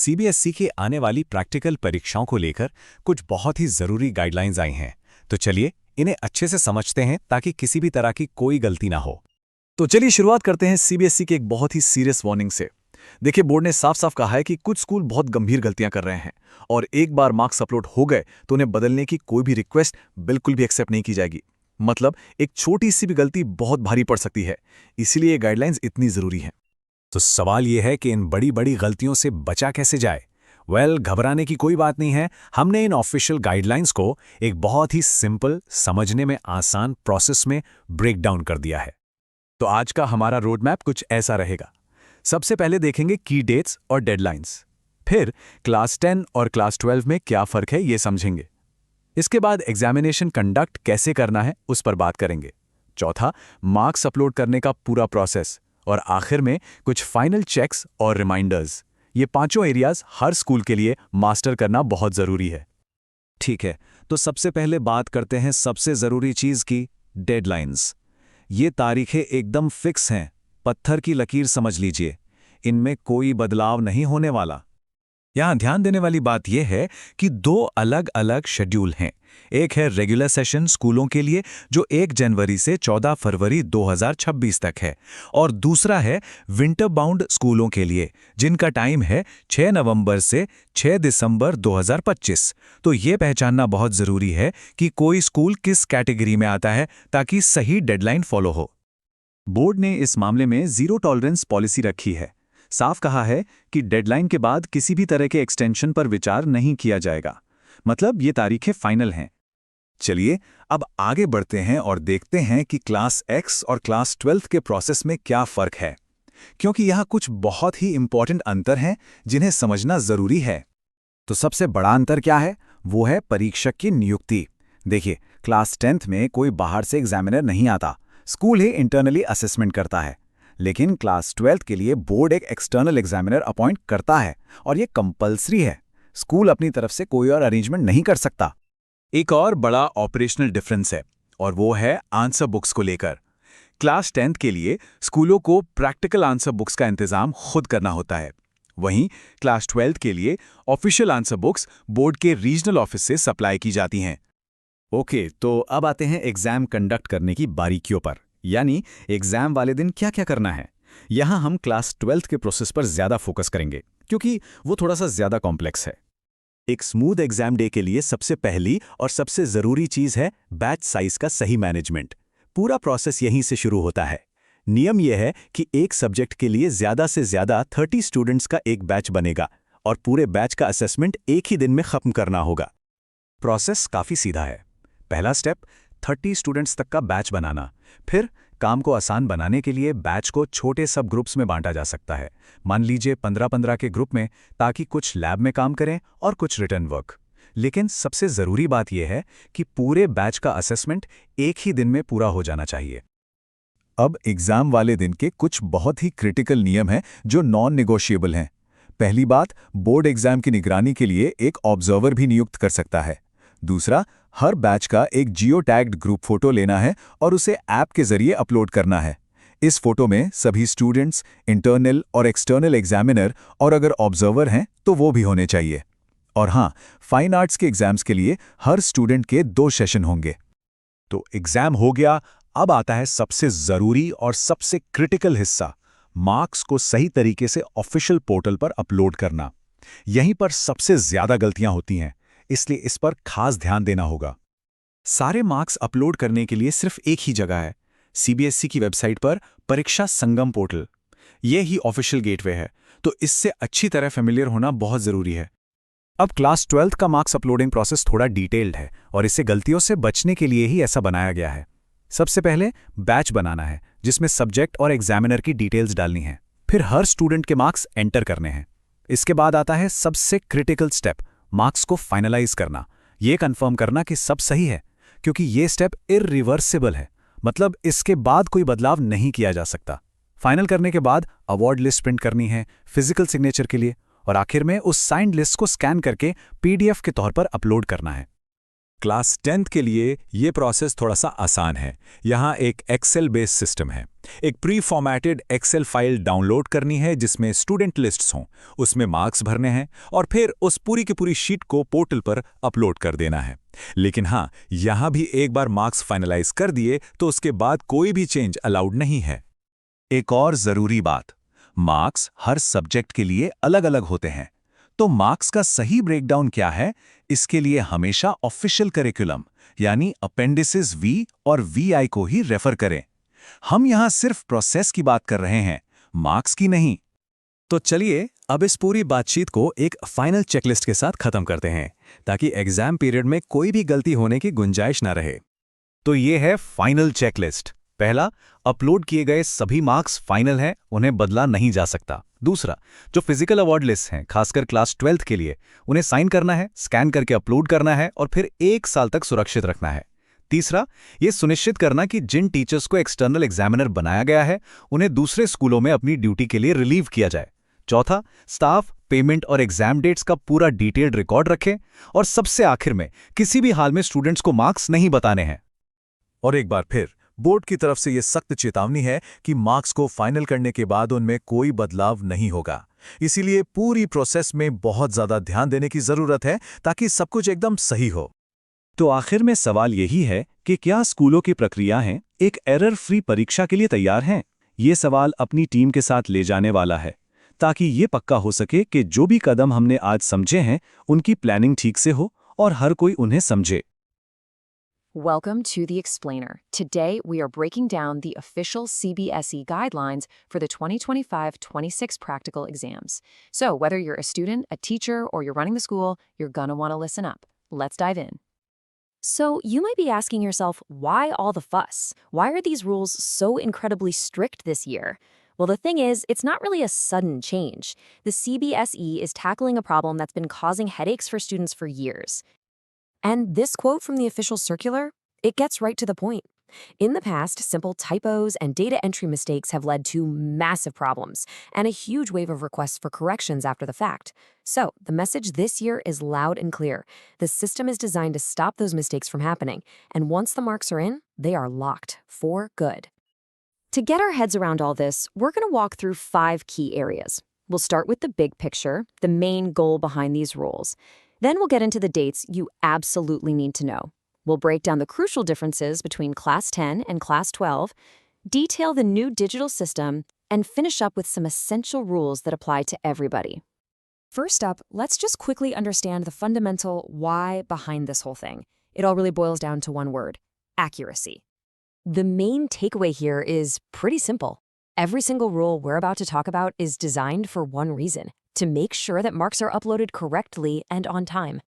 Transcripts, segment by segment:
CBSE की आने वाली प्रैक्टिकल परीक्षाओं को लेकर कुछ बहुत ही ज़रूरी गाइडलाइंस आई हैं। तो चलिए इन्हें अच्छे से समझते हैं ताकि किसी भी तरह की कोई गलती ना हो। तो चलिए शुरुआत करते हैं सीबीएसई के एक बहुत ही सीरियस वार्निंग से। देखिए, बोर्ड ने साफ साफ कहा है कि कुछ स्कूल बहुत गंभीर गलतियां कर रहे हैं और एक बार मार्क्स अपलोड हो गए तो उन्हें बदलने की कोई भी रिक्वेस्ट बिल्कुल भी एक्सेप्ट नहीं की जाएगी। मतलब एक छोटी सी भी गलती बहुत भारी पड़ सकती है, इसीलिए ये गाइडलाइंस इतनी जरूरी है। तो सवाल यह है कि इन बड़ी बड़ी गलतियों से बचा कैसे जाए। घबराने की कोई बात नहीं है। हमने इन ऑफिशियल गाइडलाइंस को एक बहुत ही सिंपल, समझने में आसान प्रोसेस में ब्रेक डाउन कर दिया है। तो आज का हमारा रोड मैप कुछ ऐसा रहेगा। सबसे पहले देखेंगे की डेट्स और डेडलाइंस। फिर क्लास 10 और क्लास 12 में क्या फ़र्क है ये समझेंगे। इसके बाद एग्जामिनेशन कंडक्ट कैसे करना है उस पर बात करेंगे। चौथा, मार्क्स अपलोड करने का पूरा प्रोसेस। और आखिर में कुछ फाइनल चेक्स और रिमाइंडर्स। ये पांचों एरियाज हर स्कूल के लिए मास्टर करना बहुत ज़रूरी है। ठीक है, तो सबसे पहले बात करते हैं सबसे ज़रूरी चीज़ की, डेडलाइंस। ये तारीखें एकदम फिक्स हैं, पत्थर की लकीर समझ लीजिए। इनमें कोई बदलाव नहीं होने वाला। यहाँ ध्यान देने वाली बात यह है कि दो अलग अलग शेड्यूल हैं। एक है रेगुलर सेशन स्कूलों के लिए जो 1 जनवरी से 14 फरवरी 2026 तक है, और दूसरा है विंटर बाउंड स्कूलों के लिए जिनका टाइम है 6 नवंबर से 6 दिसंबर 2025। तो ये पहचानना बहुत ज़रूरी है कि कोई स्कूल किस कैटेगरी में आता है ताकि सही डेडलाइन फॉलो हो। बोर्ड ने इस मामले में जीरो टॉलरेंस पॉलिसी रखी है। साफ कहा है कि डेडलाइन के बाद किसी भी तरह के एक्सटेंशन पर विचार नहीं किया जाएगा। मतलब ये तारीखें फाइनल हैं। चलिए अब आगे बढ़ते हैं और देखते हैं कि क्लास एक्स और क्लास 12 के प्रोसेस में क्या फ़र्क है, क्योंकि यहाँ कुछ बहुत ही इंपॉर्टेंट अंतर हैं जिन्हें समझना ज़रूरी है। तो सबसे बड़ा अंतर क्या है? वो है परीक्षक की नियुक्ति। देखिए, क्लास 10th में कोई बाहर से एग्जामिनर नहीं आता, स्कूल ही इंटरनली असेसमेंट करता है। लेकिन क्लास 12th के लिए बोर्ड एक एक्सटर्नल एग्जामिनर अपॉइंट करता है और ये कंपलसरी है। स्कूल अपनी तरफ से कोई और अरेंजमेंट नहीं कर सकता। एक और बड़ा ऑपरेशनल डिफरेंस है और वो है आंसर बुक्स को लेकर। क्लास 10th के लिए स्कूलों को प्रैक्टिकल आंसर बुक्स का इंतजाम खुद करना होता है। वहीं क्लास 12th के लिए ऑफिशियल आंसर बुक्स बोर्ड के रीजनल ऑफिस से सप्लाई की जाती हैं। ओके, तो अब आते हैं एग्जाम कंडक्ट करने की बारीकियों पर, यानी एग्जाम वाले दिन क्या क्या करना है। यहाँ हम क्लास 12th के प्रोसेस पर ज़्यादा फोकस करेंगे क्योंकि वो थोड़ा सा ज़्यादा कॉम्प्लेक्स है। एक स्मूथ एग्जाम डे के लिए सबसे पहली और सबसे ज़रूरी चीज़ है बैच साइज का सही मैनेजमेंट। पूरा प्रोसेस यहीं से शुरू होता है। नियम यह है कि एक सब्जेक्ट के लिए ज़्यादा से ज़्यादा 30 स्टूडेंट्स का एक बैच बनेगा और पूरे बैच का असेसमेंट एक ही दिन में ख़त्म करना होगा। प्रोसेस काफ़ी सीधा है। पहला स्टेप 30 स्टूडेंट्स तक का बैच बनाना। फिर काम को आसान बनाने के लिए बैच को छोटे सब ग्रुप्स में बांटा जा सकता है। मान लीजिए 15-15 के ग्रुप में, ताकि कुछ लैब में काम करें और कुछ रिटर्न वर्क। लेकिन सबसे ज़रूरी बात यह है कि पूरे बैच का असेसमेंट एक ही दिन में पूरा हो जाना चाहिए। अब एग्जाम वाले दिन के कुछ बहुत ही क्रिटिकल नियम हैं जो नॉन नेगोशिएबल हैं। पहली बात, बोर्ड एग्जाम की निगरानी के लिए एक ऑब्जर्वर भी नियुक्त कर सकता है। दूसरा, हर बैच का एक जियो टैग्ड ग्रुप फोटो लेना है और उसे ऐप के जरिए अपलोड करना है। इस फोटो में सभी स्टूडेंट्स, इंटरनल और एक्सटर्नल एग्जामिनर और अगर ऑब्जर्वर हैं तो वो भी होने चाहिए। और हाँ, फाइन आर्ट्स के एग्जाम्स के लिए हर स्टूडेंट के 2 सेशन होंगे। तो एग्जाम हो गया, अब आता है सबसे ज़रूरी और सबसे क्रिटिकल हिस्सा, मार्क्स को सही तरीके से ऑफिशियल पोर्टल पर अपलोड करना। यहीं पर सबसे ज़्यादा गलतियां होती हैं, इसलिए इस पर खास ध्यान देना होगा। सारे मार्क्स अपलोड करने के लिए सिर्फ एक ही जगह है, सीबीएसई की वेबसाइट पर परीक्षा संगम पोर्टल। ये ही ऑफिशियल गेटवे है, तो इससे अच्छी तरह फेमिलियर होना बहुत ज़रूरी है। अब क्लास 12th का मार्क्स अपलोडिंग प्रोसेस थोड़ा डिटेल्ड है और इसे गलतियों से बचने के लिए ही ऐसा बनाया गया है। सबसे पहले बैच बनाना है जिसमें सब्जेक्ट और एग्जामिनर की डिटेल्स डालनी है। फिर हर स्टूडेंट के मार्क्स एंटर करने हैं। इसके बाद आता है सबसे क्रिटिकल स्टेप, मार्क्स को फाइनलाइज करना। ये कंफर्म करना कि सब सही है, क्योंकि ये स्टेप इरिवर्सिबल है। मतलब इसके बाद कोई बदलाव नहीं किया जा सकता। फाइनल करने के बाद अवार्ड लिस्ट प्रिंट करनी है फिजिकल सिग्नेचर के लिए, और आखिर में उस साइंड लिस्ट को स्कैन करके पीडीएफ के तौर पर अपलोड करना है। क्लास 10th के लिए ये प्रोसेस थोड़ा सा आसान है। यहाँ एक एक्सेल बेस्ड सिस्टम है। एक pre formatted excel file download करनी है जिसमें स्टूडेंट लिस्ट्स हों, उसमें मार्क्स भरने हैं और फिर उस पूरी की पूरी शीट को पोर्टल पर अपलोड कर देना है। लेकिन हाँ, यहाँ भी एक बार मार्क्स फाइनलाइज कर दिए तो उसके बाद कोई भी चेंज अलाउड नहीं है। एक और जरूरी बात, मार्क्स हर सब्जेक्ट के लिए अलग अलग होते हैं। तो मार्क्स का सही ब्रेकडाउन क्या है, इसके लिए हमेशा ऑफिशियल करिकुलम यानी अपेंडिसेस वी और वीआई को ही रेफर करें। हम यहां सिर्फ प्रोसेस की बात कर रहे हैं, मार्क्स की नहीं। तो चलिए अब इस पूरी बातचीत को एक फाइनल चेकलिस्ट के साथ खत्म करते हैं, ताकि एग्जाम पीरियड में कोई भी गलती होने की गुंजाइश ना रहे। तो ये है फाइनल चेकलिस्ट। पहला, अपलोड किए गए सभी मार्क्स फाइनल हैं, उन्हें बदला नहीं जा सकता। दूसरा, जो फिजिकल अवार्ड लिस्ट हैं, खासकर क्लास 12th के लिए, उन्हें साइन करना है, स्कैन करके अपलोड करना है और फिर 1 साल तक सुरक्षित रखना है। तीसरा, ये सुनिश्चित करना कि जिन टीचर्स को एक्सटर्नल एग्जामिनर बनाया गया है, उन्हें दूसरे स्कूलों में अपनी ड्यूटी के लिए रिलीव किया जाए। चौथा, स्टाफ, पेमेंट और एग्जाम डेट्स का पूरा डिटेल्ड रिकॉर्ड रखें। और सबसे आखिर में, किसी भी हाल में स्टूडेंट्स को मार्क्स नहीं बताने हैं। और एक बार फिर बोर्ड की तरफ से यह सख्त चेतावनी है कि मार्क्स को फाइनल करने के बाद उनमें कोई बदलाव नहीं होगा। इसीलिए पूरी प्रोसेस में बहुत ज्यादा ध्यान देने की जरूरत है ताकि सब कुछ एकदम सही हो। तो आखिर में सवाल यही है कि क्या स्कूलों की प्रक्रियाएं एक एरर फ्री परीक्षा के लिए तैयार हैं? ये सवाल अपनी टीम के साथ ले जाने वाला है, ताकि ये पक्का हो सके कि जो भी कदम हमने आज समझे हैं उनकी प्लानिंग ठीक से हो और हर कोई उन्हें समझे। Welcome to The Explainer. Today, we are breaking down the official CBSE guidelines for the 2025-26 practical exams. So, whether you're a student, a teacher, or you're running the school, you're gonna want to listen up. Let's dive in. So, you might be asking yourself, why all the fuss? Why are these rules so incredibly strict this year? Well, the thing is, it's not really a sudden change. The CBSE is tackling a problem that's been causing headaches for students for years. And this quote from the official circular, it gets right to the point. In the past, simple typos and data entry mistakes have led to massive problems and a huge wave of requests for corrections after the fact. So, the message this year is loud and clear. The system is designed to stop those mistakes from happening, and once the marks are in, they are locked for good. To get our heads around all this, we're going to walk through 5 key areas. We'll start with the big picture, the main goal behind these rules. Then we'll get into the dates you absolutely need to know. We'll break down the crucial differences between Class 10 and Class 12, detail the new digital system, and finish up with some essential rules that apply to everybody. First up, let's just quickly understand the fundamental why behind this whole thing. It all really boils down to one word: accuracy. The main takeaway here is pretty simple. Every single rule we're about to talk about is designed for one reason: to make sure that marks are uploaded correctly and on time.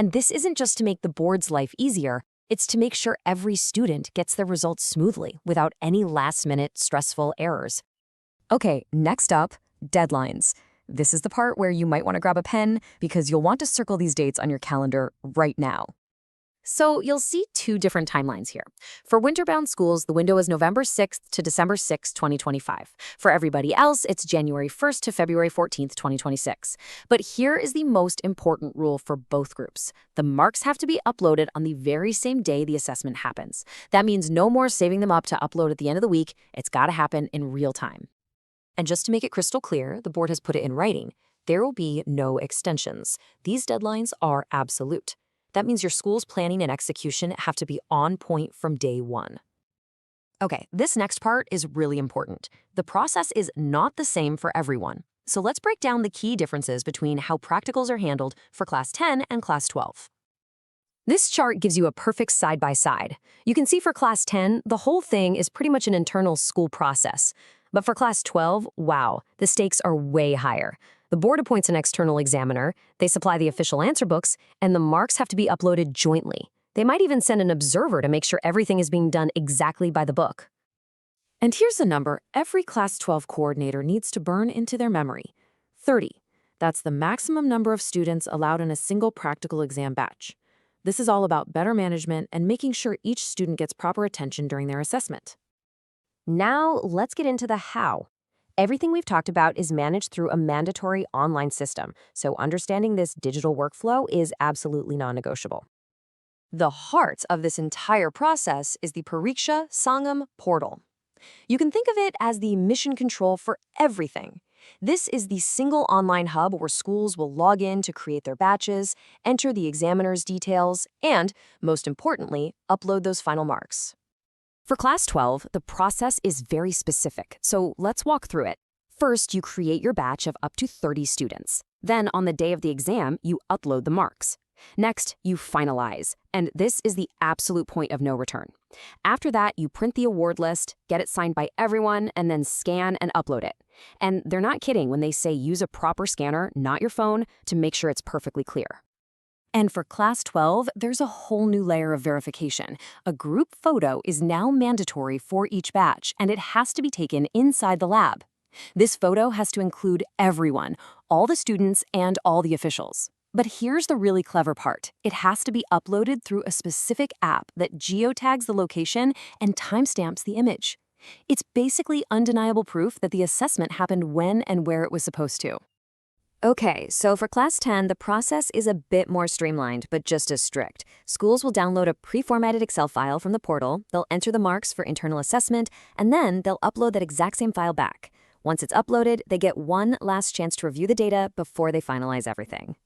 And this isn't just to make the board's life easier, it's to make sure every student gets their results smoothly without any last-minute stressful errors. Okay, next up, deadlines. This is the part where you might want to grab a pen because you'll want to circle these dates on your calendar right now. So you'll see 2 different timelines here. For winter-bound schools, the window is November 6th to December 6th, 2025. For everybody else, it's January 1st to February 14th, 2026. But here is the most important rule for both groups. The marks have to be uploaded on the very same day the assessment happens. That means no more saving them up to upload at the end of the week. It's got to happen in real time. And just to make it crystal clear, the board has put it in writing. There will be no extensions. These deadlines are absolute. That means your school's planning and execution have to be on point from day one. Okay, this next part is really important. The process is not the same for everyone. So let's break down the key differences between how practicals are handled for Class 10 and Class 12. This chart gives you a perfect side-by-side. You can see for Class 10, the whole thing is pretty much an internal school process. But for Class 12, wow, the stakes are way higher. The board appoints an external examiner, they supply the official answer books, and the marks have to be uploaded jointly. They might even send an observer to make sure everything is being done exactly by the book. And here's the number every Class 12 coordinator needs to burn into their memory: 30. That's the maximum number of students allowed in a single practical exam batch. This is all about better management and making sure each student gets proper attention during their assessment. Now, let's get into the how. Everything we've talked about is managed through a mandatory online system, so understanding this digital workflow is absolutely non-negotiable. The heart of this entire process is the Pariksha Sangam portal. You can think of it as the mission control for everything. This is the single online hub where schools will log in to create their batches, enter the examiner's details, and, most importantly, upload those final marks. For Class 12, the process is very specific, so let's walk through it. First, you create your batch of up to 30 students. Then, on the day of the exam, you upload the marks. Next, you finalize, and this is the absolute point of no return. After that, you print the award list, get it signed by everyone, and then scan and upload it. And they're not kidding when they say use a proper scanner, not your phone, to make sure it's perfectly clear. And for Class 12, there's a whole new layer of verification. A group photo is now mandatory for each batch, and it has to be taken inside the lab. This photo has to include everyone, all the students and all the officials. But here's the really clever part. It has to be uploaded through a specific app that geotags the location and timestamps the image. It's basically undeniable proof that the assessment happened when and where it was supposed to. Okay, so for Class 10, the process is a bit more streamlined, but just as strict. Schools will download a pre-formatted Excel file from the portal, they'll enter the marks for internal assessment, and then they'll upload that exact same file back. Once it's uploaded, they get one last chance to review the data before they finalize everything.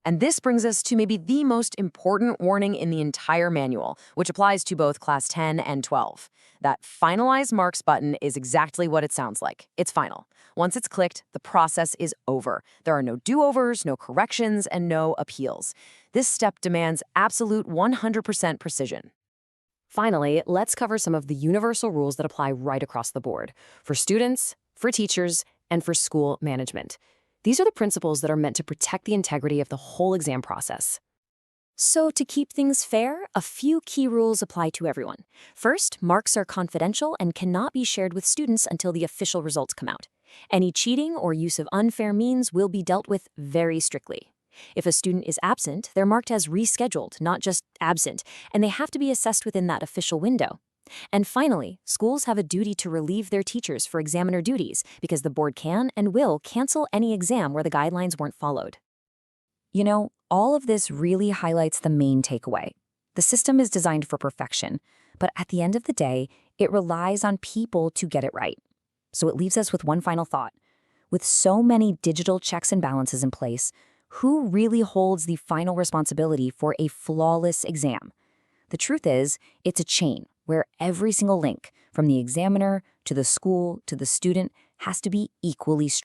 And this brings us to maybe the most important warning in the entire manual, which applies to both Class 10 and 12. That Finalize Marks button is exactly what it sounds like. It's final. Once it's clicked, the process is over. There are no do-overs, no corrections, and no appeals. This step demands absolute 100% precision. Finally, let's cover some of the universal rules that apply right across the board, for students, for teachers, and for school management. These are the principles that are meant to protect the integrity of the whole exam process. So to keep things fair, a few key rules apply to everyone. First, marks are confidential and cannot be shared with students until the official results come out. Any cheating or use of unfair means will be dealt with very strictly. If a student is absent, they're marked as rescheduled, not just absent, and they have to be assessed within that official window. And finally, schools have a duty to relieve their teachers for examiner duties because the board can and will cancel any exam where the guidelines weren't followed. You know, all of this really highlights the main takeaway. The system is designed for perfection, but at the end of the day, it relies on people to get it right. So it leaves us with one final thought. With so many digital checks and balances in place, who really holds the final responsibility for a flawless exam? The truth is, it's a chain where every single link, from the examiner to the school to the student, has to be equally strong.